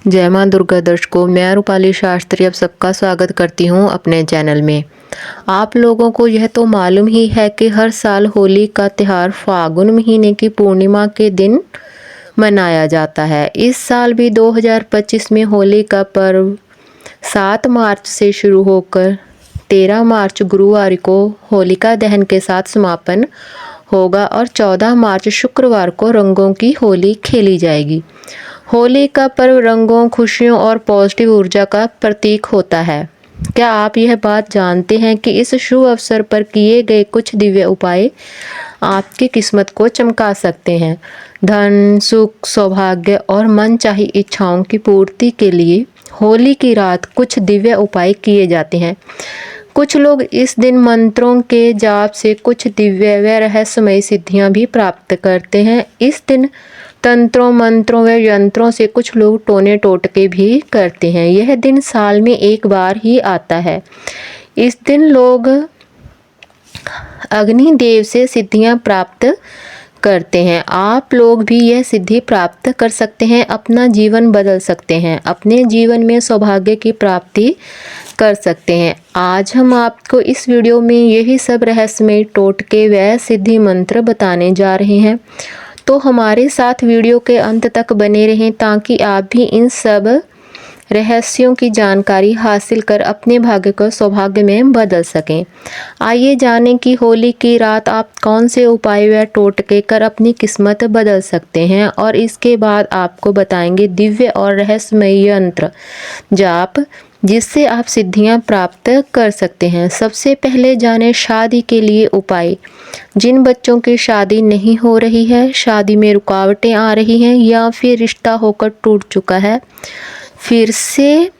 जय मां दुर्गा दर्शकों, मैं रूपाली शास्त्री अब सबका स्वागत करती हूं अपने चैनल में। आप लोगों को यह तो मालूम ही है कि हर साल होली का त्यौहार फागुन महीने की पूर्णिमा के दिन मनाया जाता है। इस साल भी 2025 में होली का पर्व 7 मार्च से शुरू होकर 13 मार्च गुरुवार को होलिका दहन के साथ समापन होगा और 14 मार्च शुक्रवार को रंगों की होली खेली जाएगी। होली का पर्व रंगों, खुशियों और पॉजिटिव ऊर्जा का प्रतीक होता है। क्या आप यह बात जानते हैं कि इस शुभ अवसर पर किए गए कुछ दिव्य उपाय आपकी किस्मत को चमका सकते हैं। धन, सुख, सौभाग्य और मनचाही इच्छाओं की पूर्ति के लिए होली की रात कुछ दिव्य उपाय किए जाते हैं। कुछ लोग इस दिन मंत्रों के जाप से कुछ दिव्य व रहस्यमय सिद्धियां भी प्राप्त करते हैं। इस दिन तंत्रों, मंत्रों व यंत्रों से कुछ लोग टोने टोटके भी करते हैं। यह दिन साल में एक बार ही आता है। इस दिन लोग अग्नि देव से सिद्धियां प्राप्त करते हैं। आप लोग भी यह सिद्धि प्राप्त कर सकते हैं, अपना जीवन बदल सकते हैं, अपने जीवन में सौभाग्य की प्राप्ति कर सकते हैं। आज हम आपको इस वीडियो में यही सब रहस्यमय टोटके व सिद्धि मंत्र बताने जा रहे हैं, तो हमारे साथ वीडियो के अंत तक बने रहें ताकि आप भी इन सब रहस्यों की जानकारी हासिल कर अपने भाग्य को सौभाग्य में बदल सकें। आइए जानें कि होली की रात आप कौन से उपाय व टोटके कर अपनी किस्मत बदल सकते हैं, और इसके बाद आपको बताएंगे दिव्य और रहस्यमय यंत्र जाप जिससे आप सिद्धियां प्राप्त कर सकते हैं। सबसे पहले जानें शादी के लिए उपाय। जिन बच्चों की शादी नहीं हो रही है, शादी में रुकावटें आ रही हैं या फिर रिश्ता होकर टूट चुका है, फिर से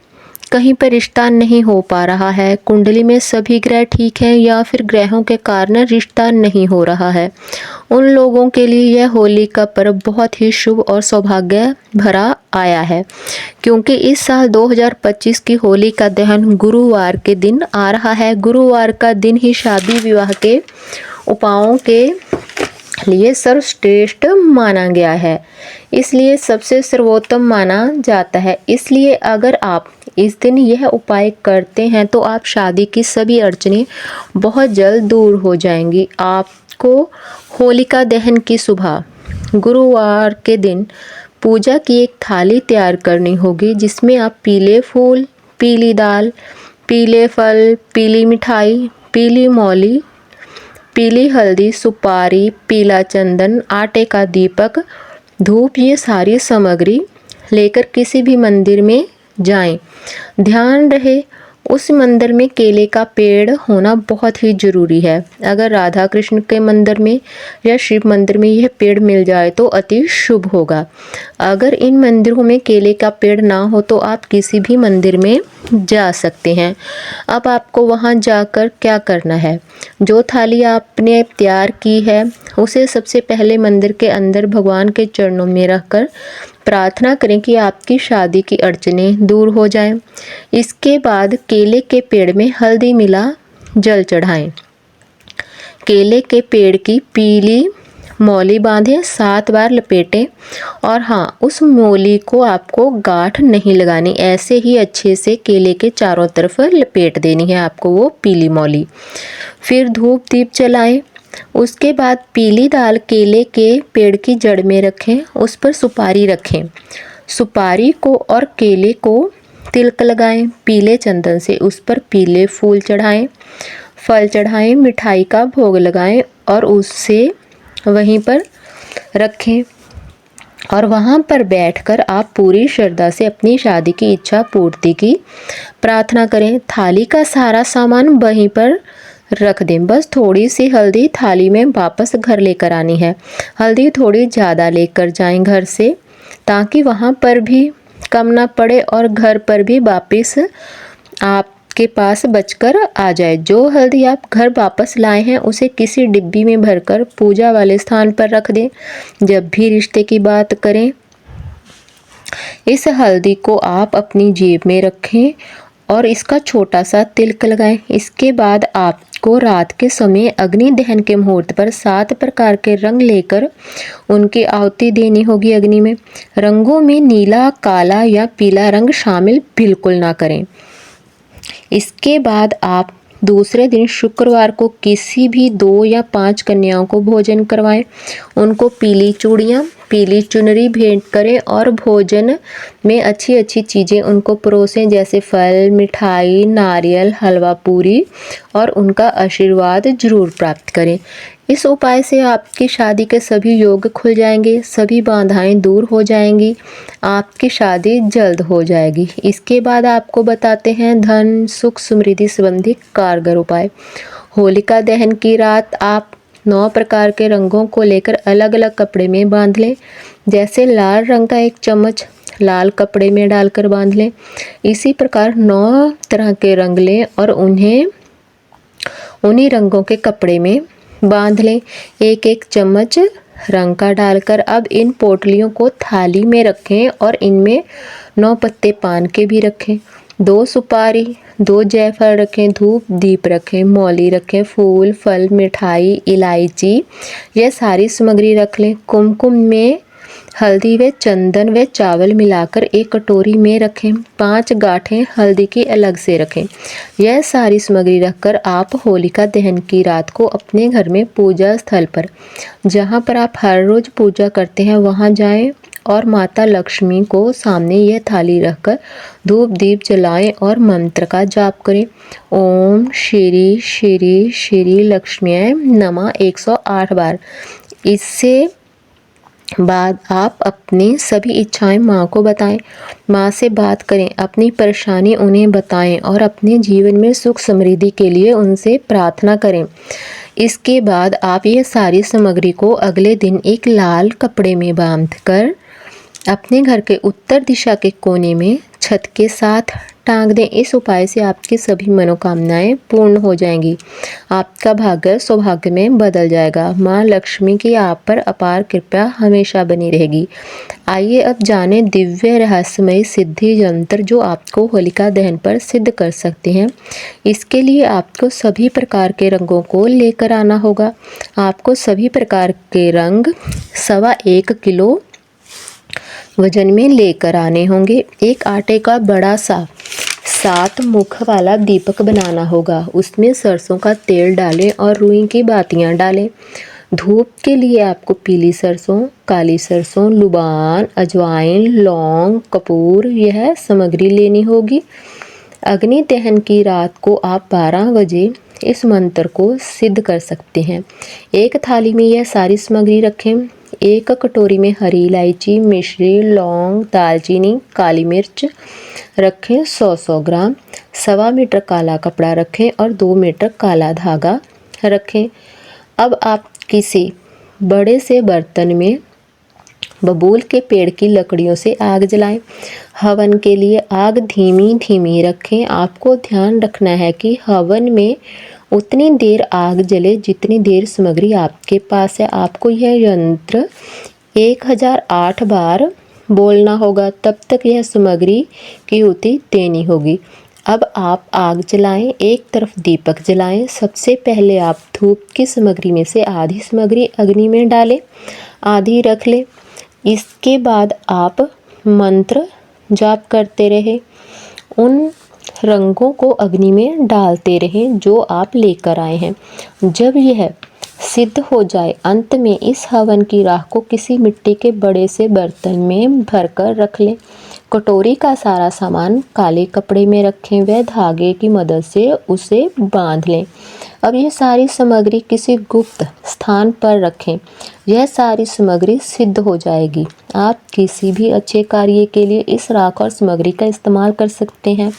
कहीं पर रिश्ता नहीं हो पा रहा है, कुंडली में सभी ग्रह ठीक हैं या फिर ग्रहों के कारण रिश्ता नहीं हो रहा है, उन लोगों के लिए यह होली का पर्व बहुत ही शुभ और सौभाग्य भरा आया है, क्योंकि इस साल 2025 की होली का दहन गुरुवार के दिन आ रहा है। गुरुवार का दिन ही शादी विवाह के उपायों के लिए सर्वश्रेष्ठ माना गया है, इसलिए सबसे सर्वोत्तम माना जाता है। इसलिए अगर आप इस दिन यह उपाय करते हैं तो आप शादी की सभी अड़चनें बहुत जल्द दूर हो जाएंगी। आपको होलिका दहन की सुबह गुरुवार के दिन पूजा की एक थाली तैयार करनी होगी, जिसमें आप पीले फूल, पीली दाल, पीले फल, पीली मिठाई, पीली मौली, पीली हल्दी, सुपारी, पीला चंदन, आटे का दीपक, धूप, ये सारी सामग्री लेकर किसी भी मंदिर में जाएं। ध्यान रहे उस मंदिर में केले का पेड़ होना बहुत ही ज़रूरी है। अगर राधा कृष्ण के मंदिर में या शिव मंदिर में यह पेड़ मिल जाए तो अति शुभ होगा। अगर इन मंदिरों में केले का पेड़ ना हो तो आप किसी भी मंदिर में जा सकते हैं। अब आपको वहां जाकर क्या करना है, जो थाली आपने तैयार की है उसे सबसे पहले मंदिर के अंदर भगवान के चरणों में रखकर प्रार्थना करें कि आपकी शादी की अड़चनें दूर हो जाएं। इसके बाद केले के पेड़ में हल्दी मिला जल चढ़ाएं। केले के पेड़ की पीली मौली बांधें, 7 बार लपेटें, और हाँ, उस मौली को आपको गांठ नहीं लगानी, ऐसे ही अच्छे से केले के चारों तरफ लपेट देनी है आपको वो पीली मौली। फिर धूप दीप जलाएं। उसके बाद पीली दाल केले के पेड़ की जड़ में रखें, उस पर सुपारी रखें। सुपारी को और केले को तिलक लगाएं, पीले चंदन से उस पर पीले फूल चढ़ाएं, फल चढ़ाएं, मिठाई का भोग लगाएं और उससे वहीं पर रखें, और वहां पर बैठकर आप पूरी श्रद्धा से अपनी शादी की इच्छा पूर्ति की प्रार्थना करें। थाली का सारा सामान वहीं पर रख दें, बस थोड़ी सी हल्दी थाली में वापस घर लेकर आनी है। हल्दी थोड़ी ज़्यादा लेकर जाएं घर से, ताकि वहाँ पर भी कम ना पड़े और घर पर भी वापस आपके पास बचकर आ जाए। जो हल्दी आप घर वापस लाए हैं उसे किसी डिब्बी में भरकर पूजा वाले स्थान पर रख दें। जब भी रिश्ते की बात करें, इस हल्दी को आप अपनी जेब में रखें और इसका छोटा सा तिलक लगाएं। इसके बाद आपको आपको रात के समय अग्नि दहन के मुहूर्त पर 7 प्रकार के रंग लेकर उनकी आहुति देनी होगी अग्नि में। रंगों में नीला, काला या पीला रंग शामिल बिल्कुल ना करें। इसके बाद आप दूसरे दिन शुक्रवार को किसी भी 2 या 5 कन्याओं को भोजन करवाएं। उनको पीली चूड़ियाँ, पीली चुनरी भेंट करें और भोजन में अच्छी अच्छी चीज़ें उनको परोसें, जैसे फल, मिठाई, नारियल, हलवा पूरी, और उनका आशीर्वाद जरूर प्राप्त करें। इस उपाय से आपकी शादी के सभी योग खुल जाएंगे, सभी बाधाएं दूर हो जाएंगी, आपकी शादी जल्द हो जाएगी। इसके बाद आपको बताते हैं धन, सुख, समृद्धि संबंधी कारगर उपाय। होलिका दहन की रात आप 9 प्रकार के रंगों को लेकर अलग अलग कपड़े में बांध लें। जैसे लाल रंग का 1 चम्मच लाल कपड़े में डालकर बांध लें। इसी प्रकार 9 तरह के रंग लें और उन्हें उन्हीं रंगों के कपड़े में बांध लें। 1-1 चम्मच रंग का डालकर अब इन पोटलियों को थाली में रखें और इनमें 9 पत्ते पान के भी रखें, 2 सुपारी, 2 जायफल रखें, धूप दीप रखें, मौली रखें, फूल, फल, मिठाई, इलायची, यह सारी सामग्री रख लें। कुमकुम में हल्दी व चंदन व चावल मिलाकर 1 कटोरी में रखें। 5 गांठें हल्दी की अलग से रखें। यह सारी सामग्री रखकर आप होलिका दहन की रात को अपने घर में पूजा स्थल पर, जहां पर आप हर रोज पूजा करते हैं, वहां जाएं और माता लक्ष्मी को सामने यह थाली रखकर धूप दीप जलाएं और मंत्र का जाप करें। ओम श्री श्री श्री लक्ष्म्यै नमः 108 बार। इससे बाद आप अपनी सभी इच्छाएं माँ को बताएं, माँ से बात करें, अपनी परेशानी उन्हें बताएं और अपने जीवन में सुख समृद्धि के लिए उनसे प्रार्थना करें। इसके बाद आप ये सारी सामग्री को अगले दिन एक लाल कपड़े में बांधकर अपने घर के उत्तर दिशा के कोने में छत के साथ टांग दें। इस उपाय से आपकी सभी मनोकामनाएं पूर्ण हो जाएंगी। आपका भाग्य सौभाग्य में बदल जाएगा। माँ लक्ष्मी की आप पर अपार कृपा हमेशा बनी रहेगी। आइए अब जाने दिव्य रहस्यमय सिद्धि यंत्र जो आपको होलिका दहन पर सिद्ध कर सकते हैं। इसके लिए आपको सभी प्रकार के रंगों को लेकर आना होगा। आपको सभी प्रकार के रंग 1.25 किलो वजन में लेकर आने होंगे। एक आटे का बड़ा सा 7 मुख वाला दीपक बनाना होगा। उसमें सरसों का तेल डालें और रुई की बातियां डालें। धूप के लिए आपको पीली सरसों, काली सरसों, लुबान, अजवाइन, लौंग, कपूर, यह सामग्री लेनी होगी। अग्नि दहन की रात को आप 12 बजे इस मंत्र को सिद्ध कर सकते हैं। एक थाली में यह सारी सामग्री रखें। 1 कटोरी में हरी इलायची, मिश्री, लौंग, दालचीनी, काली मिर्च रखें 100-100 ग्राम। 1.25 मीटर काला कपड़ा रखें और 2 मीटर काला धागा रखें। अब आप किसी बड़े से बर्तन में बबूल के पेड़ की लकड़ियों से आग जलाएं। हवन के लिए आग धीमी धीमी रखें। आपको ध्यान रखना है कि हवन में उतनी देर आग जले जितनी देर सामग्री आपके पास है। आपको यह यंत्र 1008 बार बोलना होगा, तब तक यह सामग्री की आहुति देनी होगी। अब आप आग जलाएं, एक तरफ दीपक जलाएं। सबसे पहले आप धूप की सामग्री में से आधी सामग्री अग्नि में डालें, आधी रख लें। इसके बाद आप मंत्र जाप करते रहें। उन रंगों को अग्नि में डालते रहें जो आप लेकर आए हैं। जब यह सिद्ध हो जाए, अंत में इस हवन की राख को किसी मिट्टी के बड़े से बर्तन में भरकर रख लें। कटोरी का सारा सामान काले कपड़े में रखें व धागे की मदद से उसे बांध लें। अब ये सारी सामग्री किसी गुप्त स्थान पर रखें। यह सारी सामग्री सिद्ध हो जाएगी। आप किसी भी अच्छे कार्य के लिए इस राख और सामग्री का इस्तेमाल कर सकते हैं।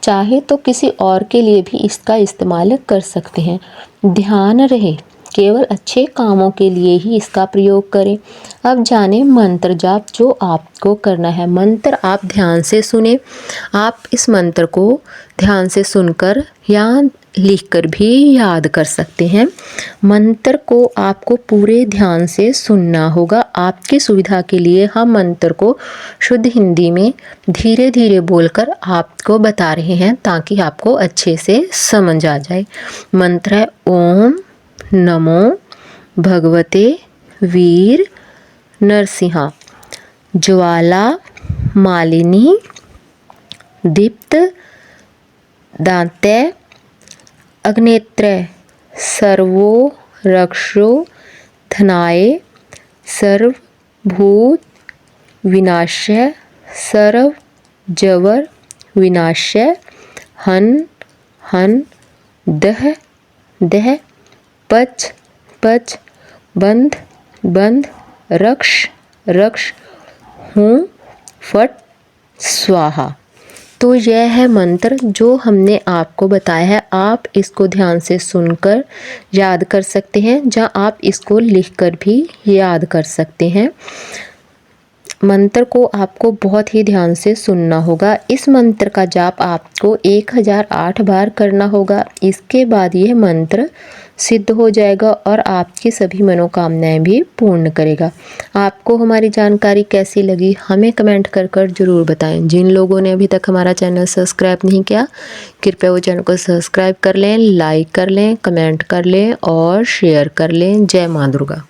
चाहे तो किसी और के लिए भी इसका इस्तेमाल कर सकते हैं। ध्यान रहे, केवल अच्छे कामों के लिए ही इसका प्रयोग करें। अब जाने मंत्र जाप जो आपको करना है। मंत्र आप ध्यान से सुने। आप इस मंत्र को ध्यान से सुनकर या लिखकर भी याद कर सकते हैं। मंत्र को आपको पूरे ध्यान से सुनना होगा। आपकी सुविधा के लिए हम मंत्र को शुद्ध हिंदी में धीरे धीरे बोलकर आपको बता रहे हैं ताकि आपको अच्छे से समझ आ जाए। मंत्र है ओम नमो भगवते वीर नरसिंहा ज्वाला मालिनी दीप्त दांते अग्नेत्र सर्वो रक्षो धनाय सर्वभूत विनाशय सर्व जवर विनाशय हन हन दह दह पच पच बंध बंध रक्ष रक्ष हूँ फट स्वाहा। तो यह है मंत्र जो हमने आपको बताया है। आप इसको ध्यान से सुनकर याद कर सकते हैं या आप इसको लिखकर भी याद कर सकते हैं। मंत्र को आपको बहुत ही ध्यान से सुनना होगा। इस मंत्र का जाप आपको 1008 बार करना होगा। इसके बाद यह मंत्र सिद्ध हो जाएगा और आपकी सभी मनोकामनाएं भी पूर्ण करेगा। आपको हमारी जानकारी कैसी लगी हमें कमेंट कर कर ज़रूर बताएं। जिन लोगों ने अभी तक हमारा चैनल सब्सक्राइब नहीं किया कृपया वो चैनल को सब्सक्राइब कर लें, लाइक कर लें, कमेंट कर लें और शेयर कर लें। जय माँ दुर्गा।